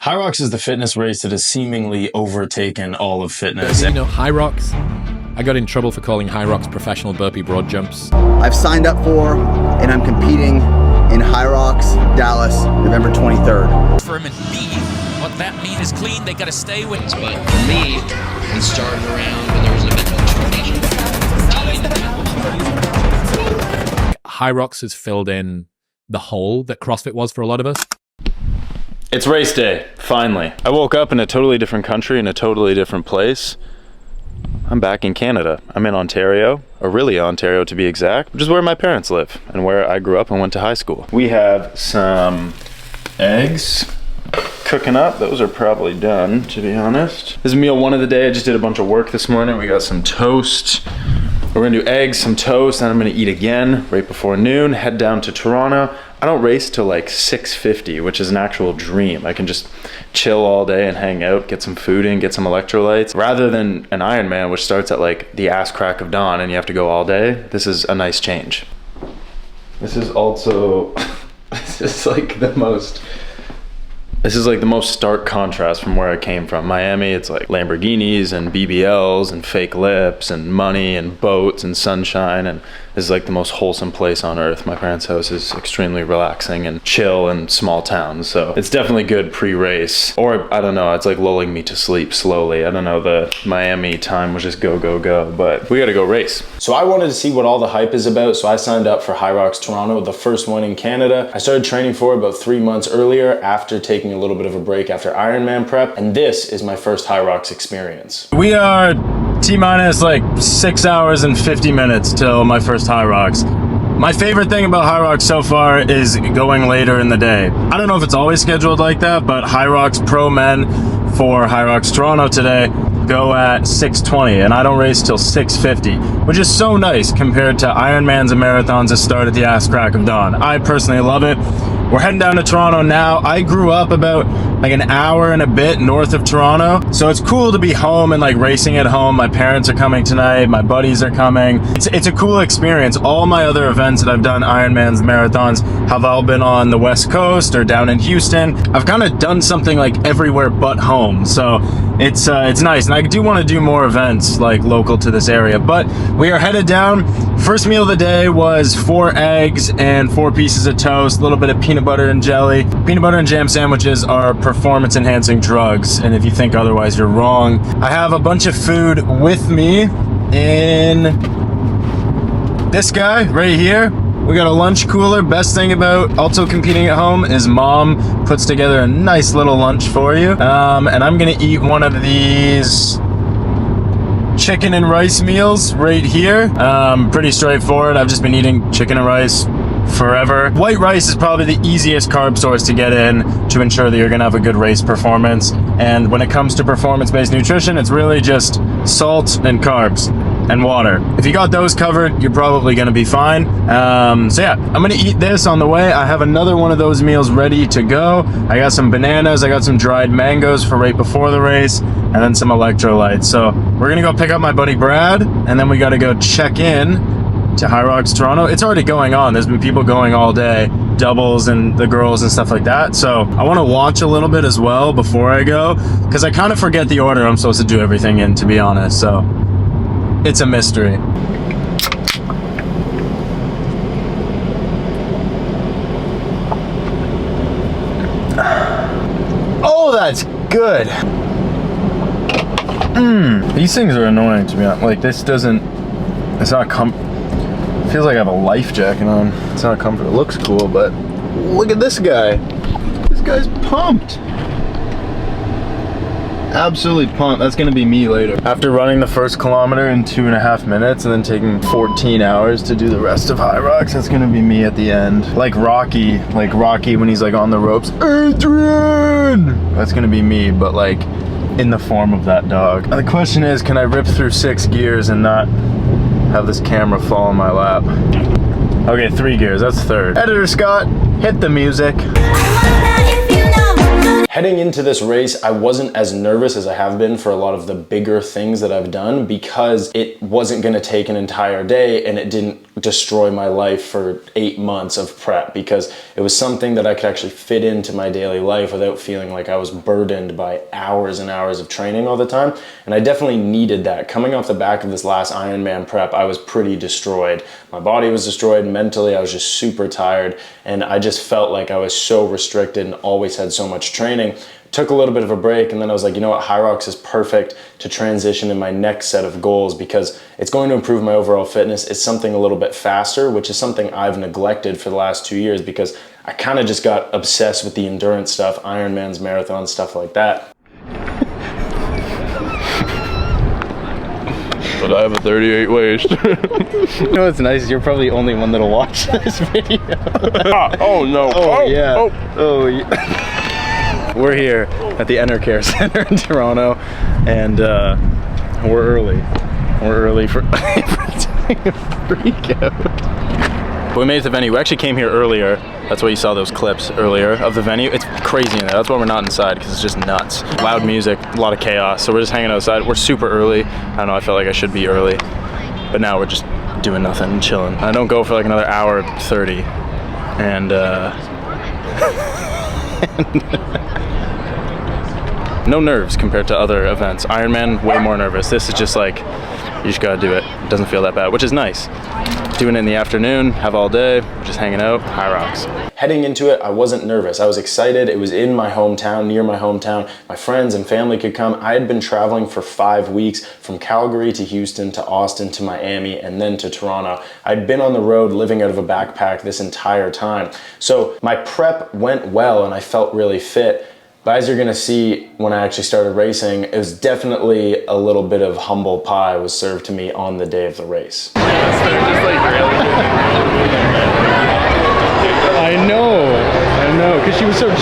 Hyrox is the fitness race that has seemingly overtaken all of fitness. You know, Hyrox, I got in trouble for calling Hyrox professional burpee broad jumps. I've signed up for and I'm competing in Hyrox, Dallas, November 23rd. For him and B, what that means is clean, they gotta stay with. But for me, it started around when there was a mental determination. Hyrox has filled in the hole that CrossFit was for a lot of us. It's race day, finally. I woke up in a totally different country, in a totally different place. I'm back in Canada. I'm in Ontario, or really Ontario to be exact, which is where my parents live and where I grew up and went to high school. We have some eggs cooking up. Those are probably done, to be honest. This is meal one of the day. I just did a bunch of work this morning. We got some toast. We're gonna do eggs, some toast, then I'm gonna eat again right before noon, head down to Toronto. I don't race till like 6:50, which is an actual dream. I can just chill all day and hang out, get some food in, get some electrolytes. Rather than an Ironman, which starts at like the ass crack of dawn and you have to go all day, this is a nice change. This is also, this is like the most stark contrast from where I came from. Miami, it's like Lamborghinis and BBLs and fake lips and money and boats and sunshine, and this is like the most wholesome place on earth. My parents' house is extremely relaxing and chill and small town, so it's definitely good pre-race. Or I don't know, it's like lulling me to sleep slowly. I don't know, the Miami time was just go, go, go, but we gotta go race. So I wanted to see what all the hype is about, so I signed up for Hyrox Toronto, the first one in Canada. I started training for it about 3 months earlier after taking a little bit of a break after Ironman prep, and this is my first Hyrox experience. We are T-minus like 6 hours and 50 minutes till my first Hyrox. My favorite thing about Hyrox so far is going later in the day. I don't know if it's always scheduled like that, but Hyrox Pro Men for Hyrox Toronto today go at 6:20, and I don't race till 6:50, which is so nice compared to Ironmans and marathons that start at the ass crack of dawn. I personally love it. We're heading down to Toronto now. I grew up about like an hour and a bit north of Toronto, so it's cool to be home and like racing at home. My parents are coming tonight, my buddies are coming. It's a cool experience. All my other events that I've done, Ironmans, marathons, have all been on the West Coast or down in Houston. I've kind of done something like everywhere but home, so it's nice. And I do want to do more events like local to this area, but we are headed down. First meal of the day was 4 eggs and 4 pieces of toast, a little bit of peanut butter and jelly. Peanut butter and jam sandwiches are performance enhancing drugs, and if you think otherwise, you're wrong. I have a bunch of food with me in this guy right here. We got a lunch cooler. Best thing about also competing at home is mom puts together a nice little lunch for you. And I'm gonna eat one of these chicken and rice meals right here. Pretty straightforward. I've just been eating chicken and rice forever. White rice is probably the easiest carb source to get in to ensure that you're gonna have a good race performance. And when it comes to performance-based nutrition, it's really just salt and carbs and water. If you got those covered, you're probably gonna be fine. So yeah, I'm gonna eat this on the way. I have another one of those meals ready to go. I got some bananas, I got some dried mangoes for right before the race, and then some electrolytes. So we're gonna go pick up my buddy Brad, and then we gotta go check in to Hyrox Toronto. It's already going on. There's been people going all day, doubles and the girls and stuff like that. So I want to watch a little bit as well before I go, because I kind of forget the order I'm supposed to do everything in, to be honest. So it's a mystery. Oh, that's good. These things are annoying, to be honest. Like, this doesn't, it's not feels like I have a life jacket on. It's not comfortable. It looks cool, but look at this guy. This guy's pumped. Absolutely pumped. That's gonna be me later. After running the first kilometer in 2.5 minutes and then taking 14 hours to do the rest of Hyrox, that's gonna be me at the end. Like Rocky when he's like on the ropes, Adrian! That's gonna be me, but like in the form of that dog. The question is, can I rip through 6 gears and not have this camera fall in my lap? Okay, 3 gears, that's third. Editor Scott, hit the music. Heading into this race, I wasn't as nervous as I have been for a lot of the bigger things that I've done, because it wasn't gonna take an entire day and it didn't destroy my life for 8 months of prep, because it was something that I could actually fit into my daily life without feeling like I was burdened by hours and hours of training all the time. And I definitely needed that. Coming off the back of this last Ironman prep, I was pretty destroyed. My body was destroyed. Mentally, I was just super tired, and I just felt like I was so restricted and always had so much training. Took a little bit of a break, and then I was like, you know what, Hyrox is perfect to transition in my next set of goals, because it's going to improve my overall fitness. It's something a little bit faster, which is something I've neglected for the last 2 years, because I kind of just got obsessed with the endurance stuff, Ironmans, marathons, stuff like that. But I have a 38 waist. You know what's nice is you're probably the only one that'll watch this video. Oh no. Oh yeah. Oh. Oh yeah. We're here at the Enercare Center in Toronto, and we're early. We're early for doing a freak out. We made it to the venue. We actually came here earlier. That's why you saw those clips earlier of the venue. It's crazy in there. That's why we're not inside, because it's just nuts. Loud music, a lot of chaos. So we're just hanging outside. We're super early. I don't know, I felt like I should be early. But now we're just doing nothing and chilling. I don't go for like another hour 30. And no nerves compared to other events. Ironman, way more nervous. This is just like, you just gotta do it. It doesn't feel that bad, which is nice. Doing it in the afternoon, have all day, just hanging out, Hyrox. Heading into it, I wasn't nervous. I was excited. It was in my hometown, near my hometown. My friends and family could come. I had been traveling for 5 weeks from Calgary to Houston to Austin to Miami and then to Toronto. I'd been on the road living out of a backpack this entire time. So my prep went well and I felt really fit. But as you're gonna see when I actually started racing, it was definitely a little bit of humble pie was served to me on the day of the race. They're just like really I know, because she was so... Yeah,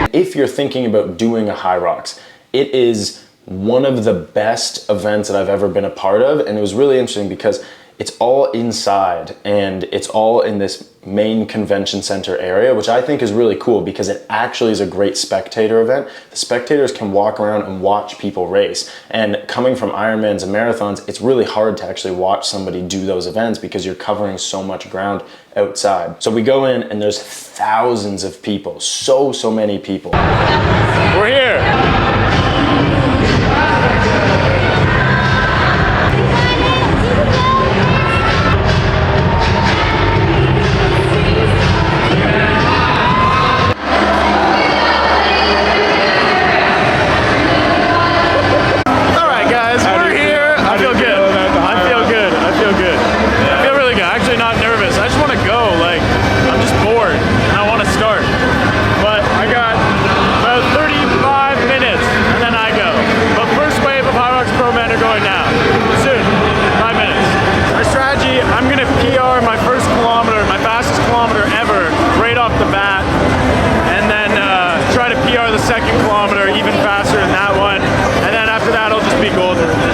exactly. If you're thinking about doing a Hyrox, it is one of the best events that I've ever been a part of, and it was really interesting because it's all inside and it's all in this main convention center area, which I think is really cool because it actually is a great spectator event. The spectators can walk around and watch people race. And coming from Ironmans and marathons, it's really hard to actually watch somebody do those events because you're covering so much ground outside. So we go in and there's thousands of people, so many people. We're here.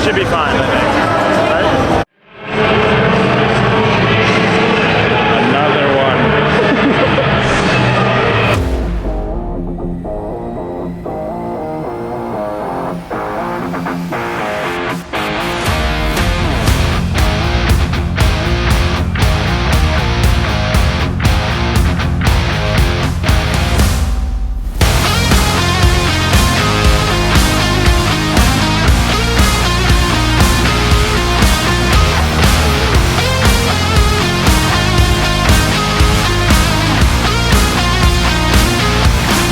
Should be fine, I think. Right? Another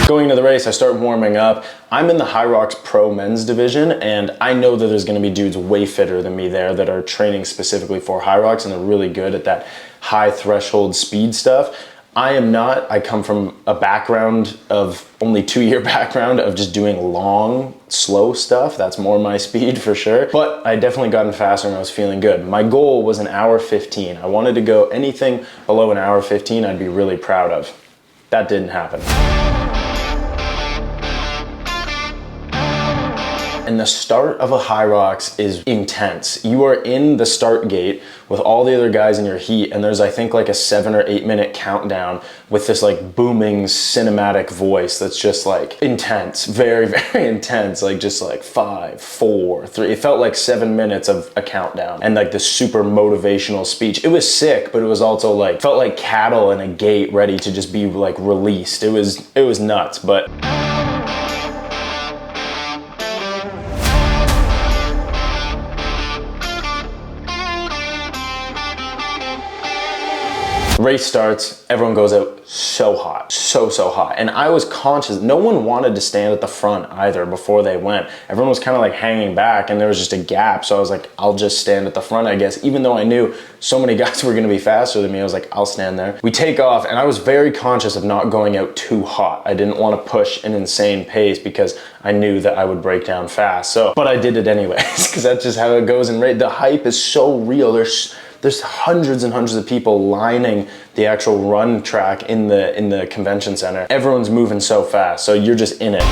Going into the race, I start warming up. I'm in the Hyrox Pro Men's division, and I know that there's gonna be dudes way fitter than me there that are training specifically for Hyrox, and they're really good at that high threshold speed stuff. I am not. I come from a background of only 2-year background of just doing long, slow stuff. That's more my speed for sure. But I definitely gotten faster and I was feeling good. My goal was 1:15. I wanted to go anything below 1:15 I'd be really proud of. That didn't happen. And the start of a Hyrox is intense. You are in the start gate with all the other guys in your heat, and there's I think like a 7 or 8 minute countdown with this like booming cinematic voice that's just like intense, very, very intense, like just like 5, 4, 3. It felt like 7 minutes of a countdown and like this super motivational speech. It was sick, but it was also like, felt like cattle in a gate ready to just be like released. It was nuts, but race starts, everyone goes out so hot, so hot. And I was conscious, no one wanted to stand at the front either before they went. Everyone was kind of like hanging back and there was just a gap. So I was like, I'll just stand at the front, I guess. Even though I knew so many guys were gonna be faster than me, I was like, I'll stand there. We take off and I was very conscious of not going out too hot. I didn't want to push an insane pace because I knew that I would break down fast. But I did it anyways, because that's just how it goes in race. The hype is so real. There's hundreds and hundreds of people lining the actual run track in the convention center. Everyone's moving so fast, so you're just in it.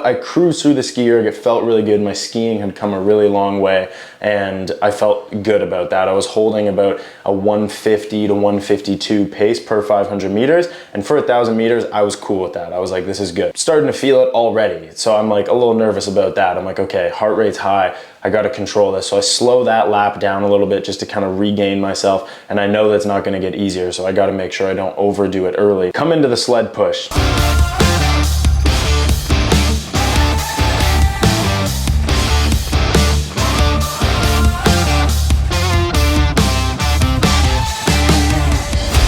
I cruised through the ski erg, it felt really good. My skiing had come a really long way and I felt good about that. I was holding about a 150 to 152 pace per 500 meters, and for 1,000 meters, I was cool with that. I was like, this is good. Starting to feel it already, so I'm like a little nervous about that. I'm like, okay, heart rate's high, I gotta control this. So I slow that lap down a little bit just to kind of regain myself, and I know that's not gonna get easier, so I gotta make sure I don't overdo it early. Come into the sled push.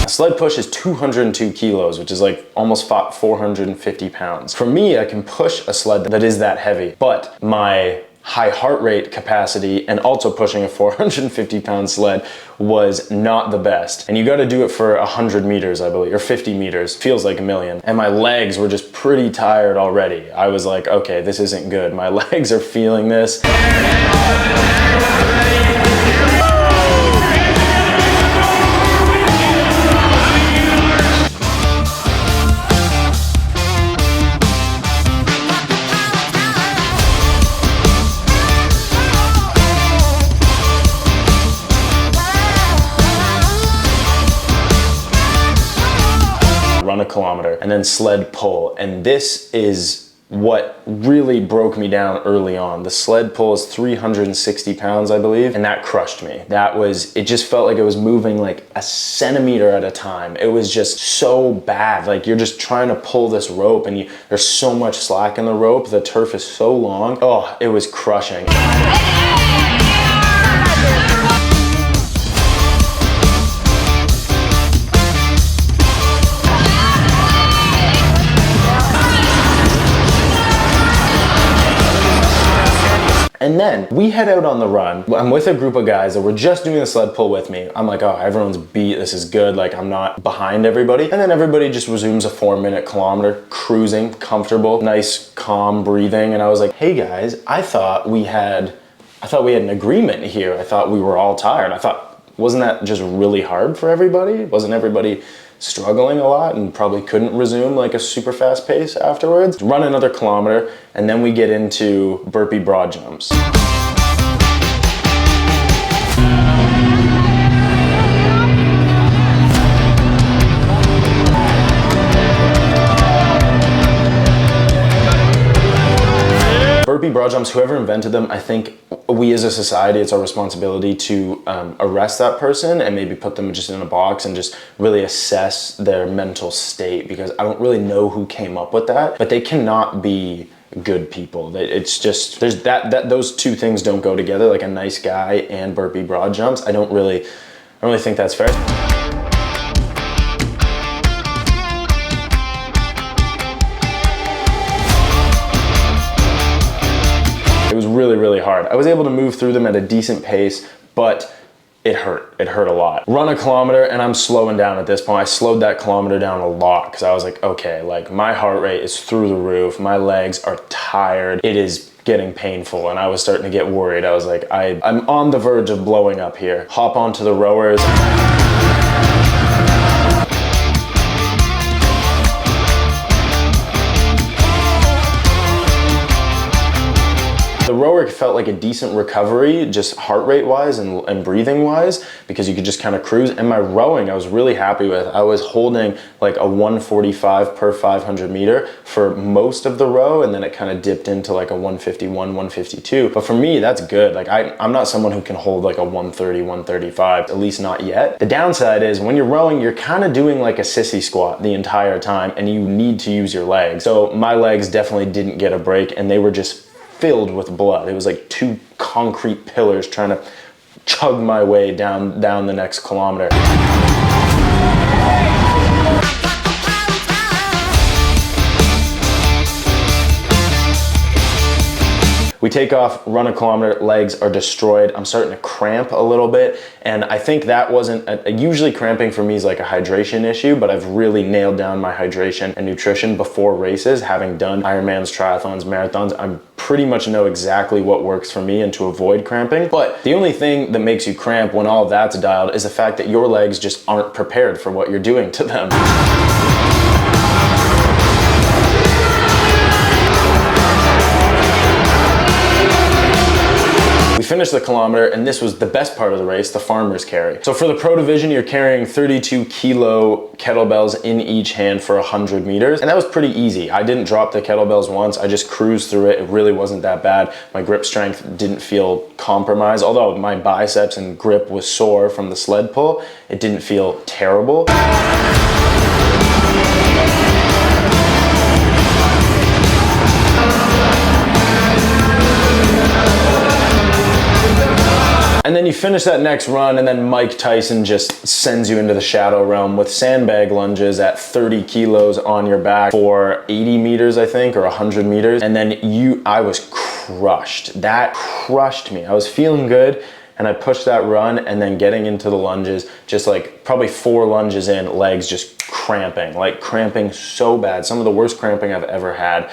Sled push is 202 kilos, which is like almost 450 pounds. For me, I can push a sled that is that heavy, but my high heart rate capacity and also pushing a 450 pound sled was not the best. And you got to do it for 100 meters, I believe, or 50 meters, feels like a million. And my legs were just pretty tired already. I was like, okay, this isn't good. My legs are feeling this. Run a kilometer and then sled pull, and this is what really broke me down early on. The sled pull is 360 pounds, I believe, and that crushed me. It just felt like it was moving like a centimeter at a time. It was just so bad. Like you're just trying to pull this rope and there's so much slack in the rope. The turf is so long. Oh, it was crushing. And then we head out on the run. I'm with a group of guys that were just doing the sled pull with me. I'm like, oh, everyone's beat, this is good. Like I'm not behind everybody. And then everybody just resumes a 4-minute kilometer, cruising, comfortable, nice, calm breathing. And I was like, hey guys, I thought we had an agreement here. I thought we were all tired. Wasn't that just really hard for everybody? Wasn't everybody struggling a lot and probably couldn't resume like a super fast pace afterwards? Run another kilometer and then we get into burpee broad jumps. Burpee broad jumps, whoever invented them, I think we as a society, it's our responsibility to arrest that person and maybe put them just in a box and just really assess their mental state, because I don't really know who came up with that, but they cannot be good people. It's just, there's those two things don't go together, like a nice guy and burpee broad jumps. I don't really think that's fair. It was really, really hard. I was able to move through them at a decent pace, but it hurt. It hurt a lot. Run a kilometer and I'm slowing down at this point. I slowed that kilometer down a lot because I was like, okay, like my heart rate is through the roof. My legs are tired. It is getting painful and I was starting to get worried. I was like, I'm on the verge of blowing up here. Hop onto the rowers. The rower felt like a decent recovery, just heart rate wise and breathing wise, because you could just kind of cruise. And my rowing, I was really happy with. I was holding like a 145 per 500 meter for most of the row, and then it kind of dipped into like a 151, 152. But for me, that's good. Like I'm not someone who can hold like a 130, 135, at least not yet. The downside is when you're rowing, you're kind of doing like a sissy squat the entire time and you need to use your legs. So my legs definitely didn't get a break and they were just filled with blood. It was like two concrete pillars trying to chug my way down the next kilometer. We take off, run a kilometer, legs are destroyed. I'm starting to cramp a little bit. And I think that wasn't, usually cramping for me is like a hydration issue, but I've really nailed down my hydration and nutrition before races. Having done Ironmans, triathlons, marathons, I pretty much know exactly what works for me and to avoid cramping. But the only thing that makes you cramp when all of that's dialed is the fact that your legs just aren't prepared for what you're doing to them. We finished the kilometer and this was the best part of the race, the farmer's carry. So for the pro division, you're carrying 32 kilo kettlebells in each hand for 100 meters. And that was pretty easy. I didn't drop the kettlebells once. I just cruised through it. It really wasn't that bad. My grip strength didn't feel compromised. Although my biceps and grip was sore from the sled pull, it didn't feel terrible. And then you finish that next run and then Mike Tyson just sends you into the shadow realm with sandbag lunges at 30 kilos on your back for 80 meters, I think, or 100 meters. And then I was crushed. That crushed me. I was feeling good and I pushed that run and then getting into the lunges, just like probably 4 lunges in, legs just cramping, like cramping so bad. Some of the worst cramping I've ever had.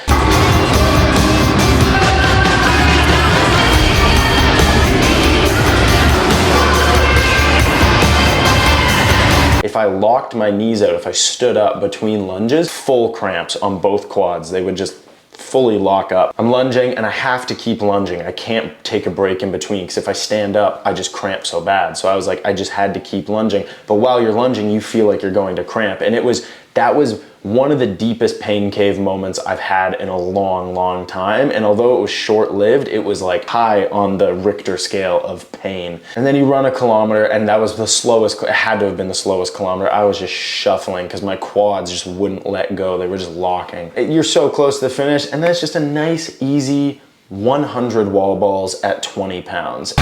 If I locked my knees out, if I stood up between lunges, full cramps on both quads. They would just fully lock up. I'm lunging and I have to keep lunging. I can't take a break in between because if I stand up, I just cramp so bad. So I was like, I just had to keep lunging. But while you're lunging, you feel like you're going to cramp. And that was one of the deepest pain cave moments I've had in a long, long time. And although it was short-lived, it was like high on the Richter scale of pain. And then you run a kilometer and that was the slowest, it had to have been the slowest kilometer. I was just shuffling because my quads just wouldn't let go. They were just locking. You're so close to the finish and then it's just a nice, easy 100 wall balls at 20 pounds.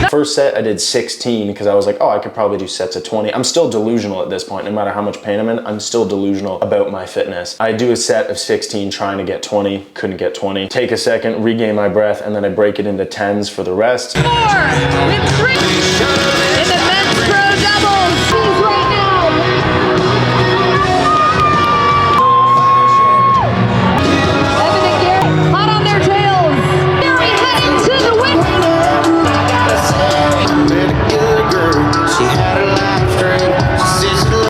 First set I did 16 because I was like, oh, I could probably do sets of 20. I'm still delusional at this point. No matter how much pain I'm in, I'm still delusional about my fitness. I do a set of 16 trying to get 20, couldn't get 20. Take a second, regain my breath, and then I break it into 10s for the rest. 4 with 3 in the men's pro doubles right now. Evan and Gary hot on their tails. Gary heading to the win.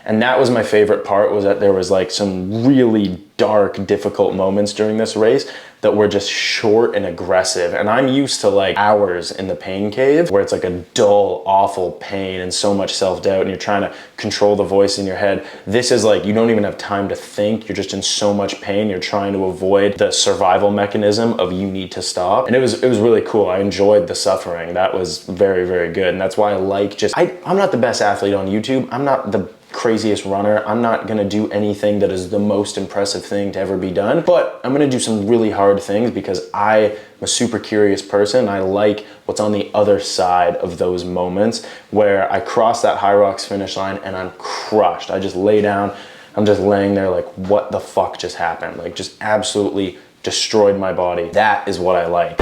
And that was my favorite part, was that there was like some really dark, difficult moments during this race that were just short and aggressive. And I'm used to like hours in the pain cave where it's like a dull, awful pain and so much self-doubt and you're trying to control the voice in your head. This is like, you don't even have time to think. You're just in so much pain. You're trying to avoid the survival mechanism of you need to stop. And it was really cool. I enjoyed the suffering. That was very, very good. And that's why I like I'm not the best athlete on YouTube. I'm not the craziest runner. I'm not gonna do anything that is the most impressive thing to ever be done, but I'm gonna do some really hard things because I'm a super curious person. I like what's on the other side of those moments where I cross that Hyrox finish line and I'm crushed. I just lay down, I'm just laying there like, what the fuck just happened? Like, just absolutely destroyed my body. That is what I like.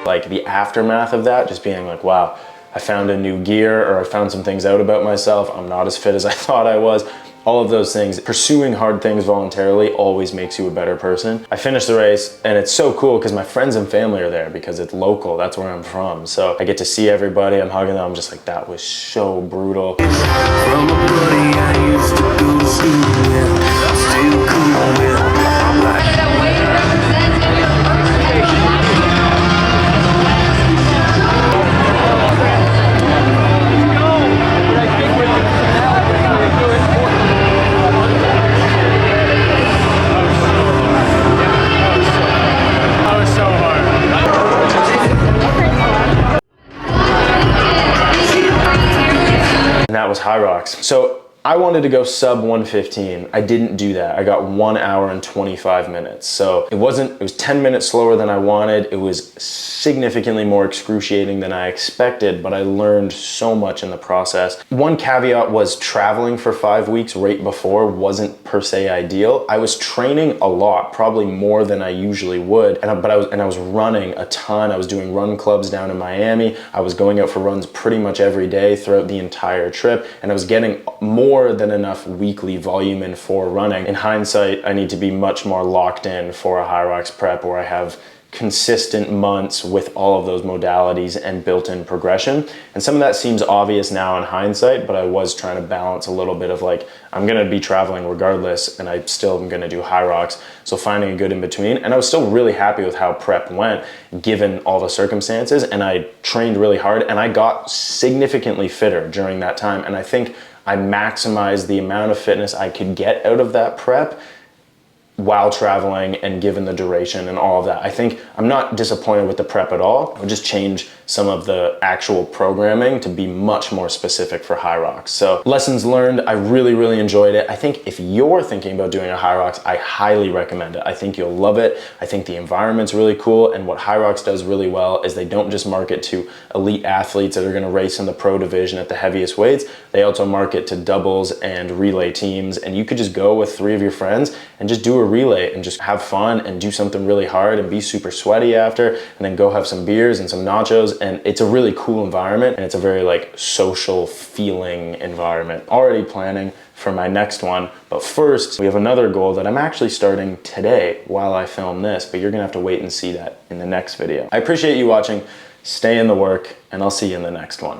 Like the aftermath of that, just being like, wow, I found a new gear, or I found some things out about myself. I'm not as fit as I thought I was. All of those things. Pursuing hard things voluntarily always makes you a better person. I finished the race, and it's so cool because my friends and family are there because it's local. That's where I'm from. So I get to see everybody. I'm hugging them. I'm just like, that was so brutal. From a buddy I used to go to school with, still cool with. And that was Hyrox. So I wanted to go sub 115. I didn't do that. I got 1 hour and 25 minutes. So it was 10 minutes slower than I wanted. It was significantly more excruciating than I expected, but I learned so much in the process. One caveat was traveling for 5 weeks right before wasn't per se ideal. I was training a lot, probably more than I usually would, and I was running a ton. I was doing run clubs down in Miami. I was going out for runs pretty much every day throughout the entire trip, and I was getting more than enough weekly volume in for running. In hindsight, I need to be much more locked in for a Hyrox prep where I have consistent months with all of those modalities and built-in progression. And some of that seems obvious now in hindsight, but I was trying to balance a little bit of like, I'm gonna be traveling regardless, and I still am gonna do Hyrox. So finding a good in between. And I was still really happy with how prep went, given all the circumstances. And I trained really hard, and I got significantly fitter during that time. And I think I maximized the amount of fitness I could get out of that prep while traveling and given the duration and all of that. I think I'm not disappointed with the prep at all. I'll just change some of the actual programming to be much more specific for Hyrox. So lessons learned, I really, really enjoyed it. I think if you're thinking about doing a Hyrox, I highly recommend it. I think you'll love it. I think the environment's really cool. And what Hyrox does really well is they don't just market to elite athletes that are gonna race in the pro division at the heaviest weights. They also market to doubles and relay teams. And you could just go with 3 of your friends and just do a relay and just have fun and do something really hard and be super sweaty after, and then go have some beers and some nachos. And it's a really cool environment, and it's a very like social feeling environment. Already planning for my next one, but first we have another goal that I'm actually starting today while I film this, but you're gonna have to wait and see that in the next video. I appreciate you watching. Stay in the work, and I'll see you in the next one.